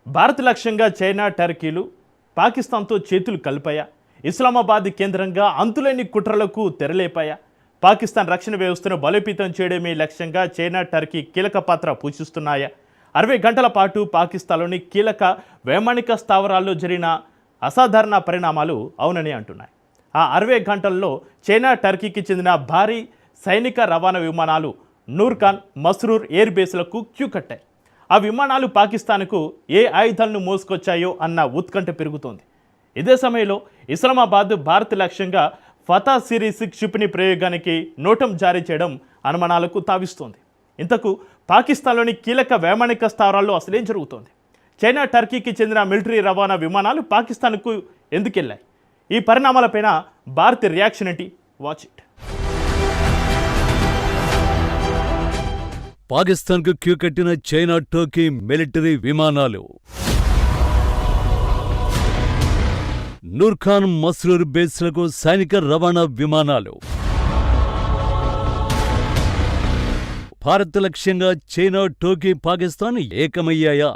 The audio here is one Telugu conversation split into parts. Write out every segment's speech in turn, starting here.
భారత్ లక్ష్యంగా చైనా, టర్కీలు పాకిస్తాన్తో చేతులు కలిపాయా? ఇస్లామాబాద్ కేంద్రంగా అంతులేని కుట్రలకు తెరలేపాయా? పాకిస్తాన్ రక్షణ వ్యవస్థను బలోపేతం చేయడమే లక్ష్యంగా చైనా, టర్కీ కీలక పాత్ర పోషిస్తున్నాయా? 60 గంటల పాటు పాకిస్తాన్లోని కీలక వైమానిక స్థావరాల్లో జరిగిన అసాధారణ పరిణామాలు అవునని అంటున్నాయి. ఆ 60 గంటల్లో చైనా, టర్కీకి చెందిన భారీ సైనిక రవాణా విమానాలు నూర్ఖాన్, మస్రూర్ ఎయిర్ బేస్లకు క్యూ కట్టాయి. ఆ విమానాలు పాకిస్తాన్కు ఏ ఆయుధాలను మోసుకొచ్చాయో అన్న ఉత్కంఠ పెరుగుతోంది. ఇదే సమయంలో ఇస్లామాబాద్ భారత్ లక్ష్యంగా ఫతా సిరీస్ క్షిపణి ప్రయోగానికి నోటం జారీ చేయడం అనుమానాలకు తావిస్తోంది. ఇంతకు పాకిస్తాన్లోని కీలక వైమానిక స్థావరాల్లో అసలేం జరుగుతోంది? చైనా, టర్కీకి చెందిన మిలిటరీ రవాణా విమానాలు పాకిస్తాన్కు ఎందుకెళ్లాయి? ఈ పరిణామాలపైన భారత్ రియాక్షన్ ఏంటి? Watch it. పాకిస్తాన్కు క్యూ కట్టిన చైనా, టర్కీ మిలిటరీ విమానాలు. నూర్ఖాన్, మస్రూర్ బేస్లకు సైనిక రవాణా విమానాలు. భారత్ లక్ష్యంగా చైనా, టర్కీ, పాకిస్తాన్ ఏకమయ్యాయా?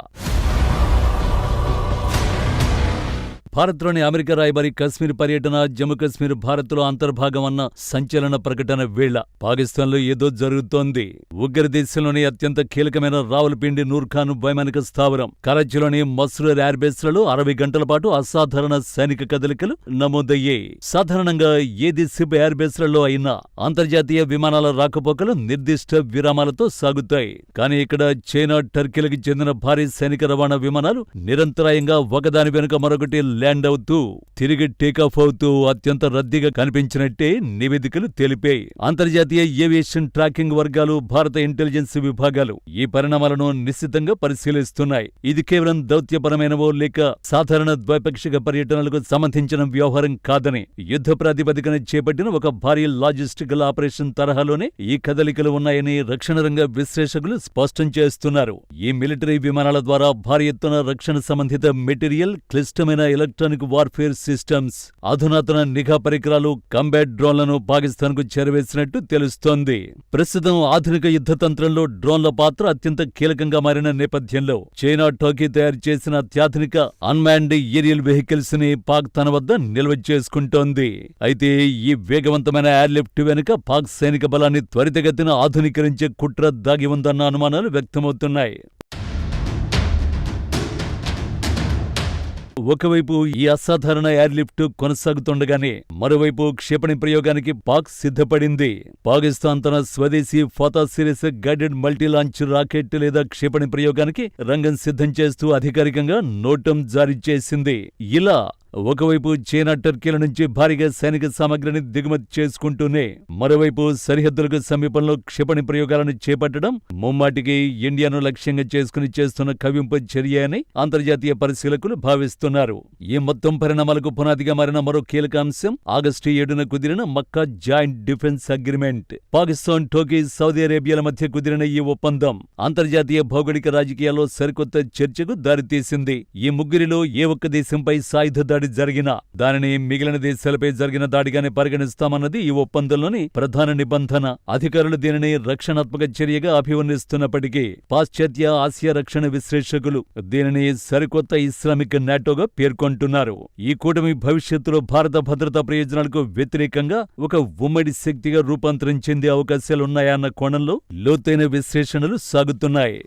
భారత్లోని అమెరికా రాయబారి కశ్మీర్ పర్యటన, జమ్మూ కశ్మీర్ భారత్లో అంతర్భాగం అన్న సంచలన ప్రకటన వేళ పాకిస్తాన్లో ఏదో జరుగుతోంది. ఉగ్ర దేశంలోని అత్యంత కీలకమైన రావల్పిండి నూర్ఖాన్ వైమానిక స్థావరం, కరాచీలోని మస్రూర్ ఎయిర్ బేస్లలో 60 గంటల పాటు అసాధారణ సైనిక కదలికలు నమోదయ్యాయి. సాధారణంగా ఏ దేశపు ఎయిర్ బేస్లలో అయినా అంతర్జాతీయ విమానాల రాకపోకలు నిర్దిష్ట విరామాలతో సాగుతాయి. కానీ ఇక్కడ చైనా, టర్కీలకు చెందిన భారీ సైనిక రవాణా విమానాలు నిరంతరాయంగా ఒకదాని వెనుక మరొకటి ల్యాండ్ అవుతూ తిరిగి టేకాఫ్ అవుతూ అత్యంత రద్దీగా కనిపించినట్టే నివేదికలు తెలిపాయి. అంతర్జాతీయ ఏవియేషన్ ట్రాకింగ్ వర్గాలు, భారత ఇంటెలిజెన్స్ విభాగాలు ఈ పరిణామాలను నిశ్చితంగా పరిశీలిస్తున్నాయి. ఇది కేవలం దౌత్యపరమైనవో లేక సాధారణ ద్వైపాక్షిక పర్యటనలకు సంబంధించిన వ్యవహారం కాదని, యుద్ధ ప్రాతిపదికన చేపట్టిన ఒక భారీ లాజిస్టికల్ ఆపరేషన్ తరహాలోనే ఈ కదలికలు ఉన్నాయని రక్షణ రంగ విశ్లేషకులు స్పష్టం చేస్తున్నారు. ఈ మిలిటరీ విమానాల ద్వారా భారీ ఎత్తున రక్షణ సంబంధిత మెటీరియల్, క్లిష్టమైన ఎలక్ట్రానిక్ వార్ఫేర్ సిస్టమ్స్, అధునాతన నిఘా పరికరాలు, కంబాట్ డ్రోన్లను పాకిస్తాన్కు చేరవేసినట్టు తెలుస్తోంది. ప్రస్తుతం ఆధునిక యుద్ధ తంత్రంలో డ్రోన్ల పాత్ర అత్యంత కీలకంగా మారిన నేపథ్యంలో చైనా, టర్కీ తయారు చేసిన అత్యాధునిక అన్మాన్డ్ ఏరియల్ వెహికల్స్ ని పాక్ తన వద్ద నిల్వ చేసుకుంటోంది. అయితే ఈ వేగవంతమైన ఎయిర్లిఫ్ట్ వెనుక పాక్ సైనిక బలాన్ని త్వరితగతిన ఆధునీకరించే కుట్ర దాగి ఉందన్న అనుమానాలు వ్యక్తమవుతున్నాయి. ఒకవైపు ఈ అసాధారణ ఎయిర్లిఫ్ట్ కొనసాగుతుండగానే మరోవైపు క్షిపణి ప్రయోగానికి పాక్ సిద్ధపడింది. పాకిస్తాన్ తన స్వదేశీ Fatah series guided multi launch rocket లేదా క్షిపణి ప్రయోగానికి రంగం సిద్ధం చేస్తూ అధికారికంగా నోటం జారీ చేసింది. ఇలా ఒకవైపు చైనా, టర్కీల నుంచి భారీగా సైనిక సామగ్రిని దిగుమతి చేసుకుంటూనే మరోవైపు సరిహద్దులకు సమీపంలో క్షిపణి ప్రయోగాలను చేపట్టడం ముమ్మాటికి ఇండియాను లక్ష్యంగా చేసుకుని చేస్తున్న కవ్వింపు చర్య అని అంతర్జాతీయ పరిశీలకులు భావిస్తున్నారు. ఈ మొత్తం పరిణామాలకు పునాదిగా మారిన మరో కీలక అంశం ఆగస్టు 7న కుదిరిన Mecca joint defence agreement. Pakistan, Turkey, Saudi అరేబియాల మధ్య కుదిరిన ఈ ఒప్పందం అంతర్జాతీయ భౌగోళిక రాజకీయాల్లో సరికొత్త చర్చకు దారితీసింది. ఈ ముగ్గురిలో ఏ ఒక్క దేశంపై సాయుధ దాడి జరిగినా దానిని మిగిలిన దేశాలపై జరిగిన దాడిగానే పరిగణిస్తామన్నది ఈ ఒప్పందంలోని ప్రధాన నిబంధన. అధికారులు దీనిని రక్షణాత్మక చర్యగా అభివర్ణిస్తున్నప్పటికీ పాశ్చాత్య, ఆసియా రక్షణ విశ్లేషకులు దీనిని సరికొత్త ఇస్లామిక్ నాటోగా పేర్కొంటున్నారు. ఈ కూటమి భవిష్యత్తులో భారత భద్రతా ప్రయోజనాలకు వ్యతిరేకంగా ఒక ఉమ్మడి శక్తిగా రూపాంతరం చెందే అవకాశాలున్నాయన్న కోణంలో లోతైన విశ్లేషణలు సాగుతున్నాయి.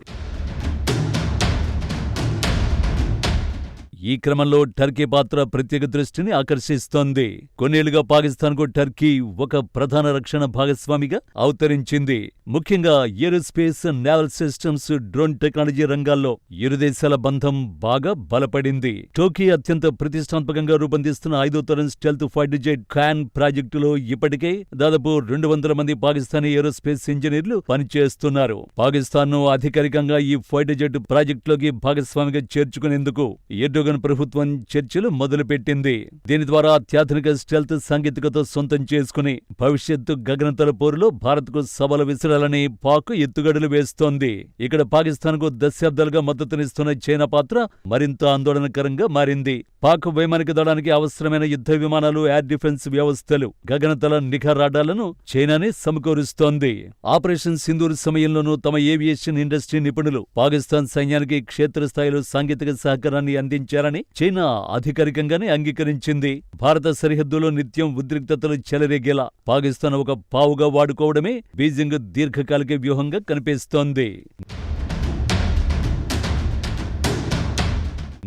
ఈ క్రమంలో టర్కీ పాత్ర ప్రత్యేక దృష్టిని ఆకర్షిస్తోంది. కొన్నేళ్లుగా పాకిస్తాన్కు టర్కీ ఒక ప్రధాన రక్షణ భాగస్వామిగా అవతరించింది. ముఖ్యంగా aerospace, naval systems, drone technology రంగాల్లో ఇరు దేశాల బంధం బాగా బలపడింది. టర్కీ అత్యంత ప్రతిష్టాత్మకంగా రూపొందిస్తున్న 5వ తరం స్టెల్త్ ఫైటర్ జెట్ ఖాన్ ప్రాజెక్టులో ఇప్పటికే దాదాపు 200 మంది పాకిస్తానీ ఏరోస్పేస్ ఇంజనీర్లు పనిచేస్తున్నారు. పాకిస్తాన్ను అధికారికంగా ఈ ఫైటర్ జెట్ ప్రాజెక్టులోకి భాగస్వామిగా చేర్చుకునేందుకు ఎర్డోగన్ ప్రభుత్వం చర్చలు మొదలుపెట్టింది. దీని ద్వారా అత్యాధునిక స్టెల్త్ సాంకేతికత సొంతం చేసుకుని భవిష్యత్తు గగనతల పోరులో భారత్కు సవాలు విసరాలని పాక్ ఎత్తుగడలు వేస్తోంది. ఇక్కడ పాకిస్తాన్కు దశాబ్దాలుగా మద్దతునిస్తున్న చైనా పాత్ర మరింత ఆందోళనకరంగా మారింది. పాక్ వైమానిక దళానికి అవసరమైన యుద్ధ విమానాలు, ఎయిర్ డిఫెన్స్ వ్యవస్థలు, గగనతల నిఘా రాడార్లను చైనానే సమకూరుస్తోంది. ఆపరేషన్ సింధూర్ సమయంలోనూ తమ ఏవియేషన్ ఇండస్ట్రీ నిపుణులు పాకిస్తాన్ సైన్యానికి క్షేత్రస్థాయిలో సాంకేతిక సహకారాన్ని అందించారని చైనా అధికారికంగానే అంగీకరించింది. భారత సరిహద్దులో నిత్యం ఉద్రిక్తతలు చెలరేగేలా పాకిస్తాన్ ఒక పావుగా వాడుకోవడమే బీజింగ్ దీర్ఘకాలిక వ్యూహంగా కనిపిస్తోంది.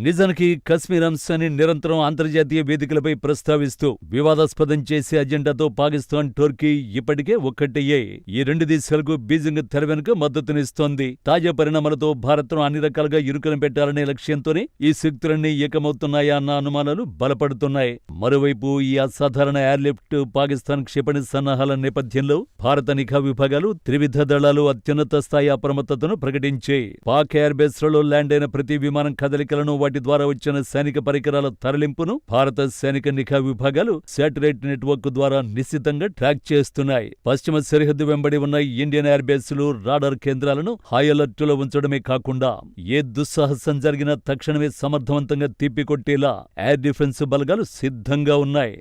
నిజానికి కశ్మీర్ అంశాన్ని నిరంతరం అంతర్జాతీయ వేదికలపై ప్రస్తావిస్తూ వివాదాస్పదం చేసే అజెండాతో పాకిస్తాన్, టర్కీ ఇప్పటికే ఒక్కటయ్యాయి. ఈ రెండు దేశాలకు బీజింగ్ తెర వెనుక మద్దతునిస్తోంది. తాజా పరిణామాలతో భారత్ను అన్ని రకాలుగా ఇరుకున పెట్టాలనే లక్ష్యంతోనే ఈ శక్తులన్నీ ఏకమవుతున్నాయా అన్న అనుమానాలు బలపడుతున్నాయి. మరోవైపు ఈ అసాధారణ ఎయిర్లిఫ్ట్, పాకిస్తాన్ క్షిపణి సన్నాహాల నేపథ్యంలో భారత నిఘా విభాగాలు, త్రివిధ దళాలు అత్యున్నత స్థాయి అప్రమత్తతను ప్రకటించాయి. పాక్ ఎయిర్ బేస్లలో ల్యాండ్ అయిన ప్రతి విమానం కదలికలను, వాటి ద్వారా వచ్చిన సైనిక పరికరాల తరలింపును భారత సైనిక నిఘా విభాగాలు శాటిలైట్ నెట్వర్క్ ద్వారా నిశ్చితంగా ట్రాక్ చేస్తున్నాయి. పశ్చిమ సరిహద్దు వెంబడి ఉన్న ఇండియన్ ఎయిర్ బేస్లు, రాడార్ కేంద్రాలను హై అలర్టులో ఉంచడమే కాకుండా ఏ దుస్సాహసం జరిగినా తక్షణమే సమర్థవంతంగా తిప్పికొట్టేలా ఎయిర్ డిఫెన్స్ బలగాలు సిద్ధంగా ఉన్నాయి.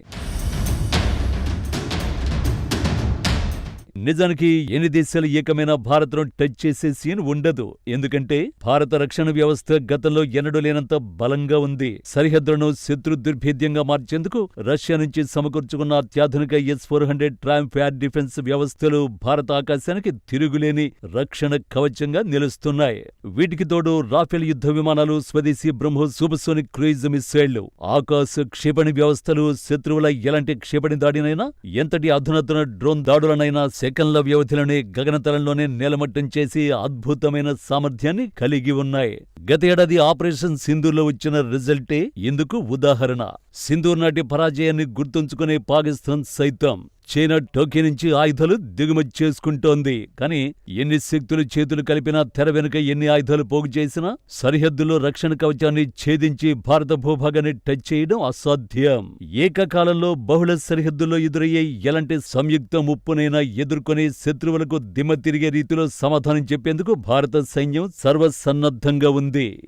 నిజానికి ఎన్ని దేశాలు ఏకమైనా భారత్ను టచ్ చేసే సీన్ ఉండదు. ఎందుకంటే భారత రక్షణ వ్యవస్థ గతంలో ఎన్నడూ లేనంత బలంగా ఉంది. సరిహద్దులను శత్రు దుర్భేద్యంగా మార్చేందుకు రష్యా నుంచి సమకూర్చుకున్న అత్యాధునిక S-400 ట్రయంఫ్ ఎయిర్ డిఫెన్స్ వ్యవస్థలు భారత ఆకాశానికి తిరుగులేని రక్షణ కవచంగా నిలుస్తున్నాయి. వీటికి తోడు రాఫెల్ యుద్ధ విమానాలు, స్వదేశీ బ్రహ్మోస్ సూపర్సోనిక్ క్రూయిజ్ మిస్సైళ్లు, ఆకాశ క్షిపణి వ్యవస్థలు శత్రువుల ఎలాంటి క్షిపణి దాడినైనా, ఎంతటి అధునాతన డ్రోన్ దాడులనైనా సెకన్ల వ్యవధిలోనే గగనతలంలోనే నేలమట్టం చేసి అద్భుతమైన సామర్థ్యాన్ని కలిగి ఉన్నాయి. గత ఏడాది ఆపరేషన్ సింధూర్లో వచ్చిన రిజల్టే ఇందుకు ఉదాహరణ. సింధూర్ నాటి పరాజయాన్ని గుర్తుంచుకునే పాకిస్తాన్ సైతం చైనా, టర్కీ నుంచి ఆయుధాలు దిగుమతి చేసుకుంటోంది. కానీ ఎన్ని శక్తులు చేతులు కలిపినా, తెర వెనుక ఎన్ని ఆయుధాలు పోగు చేసినా సరిహద్దులో రక్షణ కవచాన్ని ఛేదించి భారత భూభాగాన్ని టచ్ చేయడం అసాధ్యం. ఏకకాలంలో బహుళ సరిహద్దుల్లో ఎదురయ్యే ఎలాంటి సంయుక్త ముప్పునైనా ఎదుర్కొని శత్రువులకు దిమ్మ తిరిగే రీతిలో సమాధానం చెప్పేందుకు భారత సైన్యం సర్వసన్నద్ధంగా ఉంది.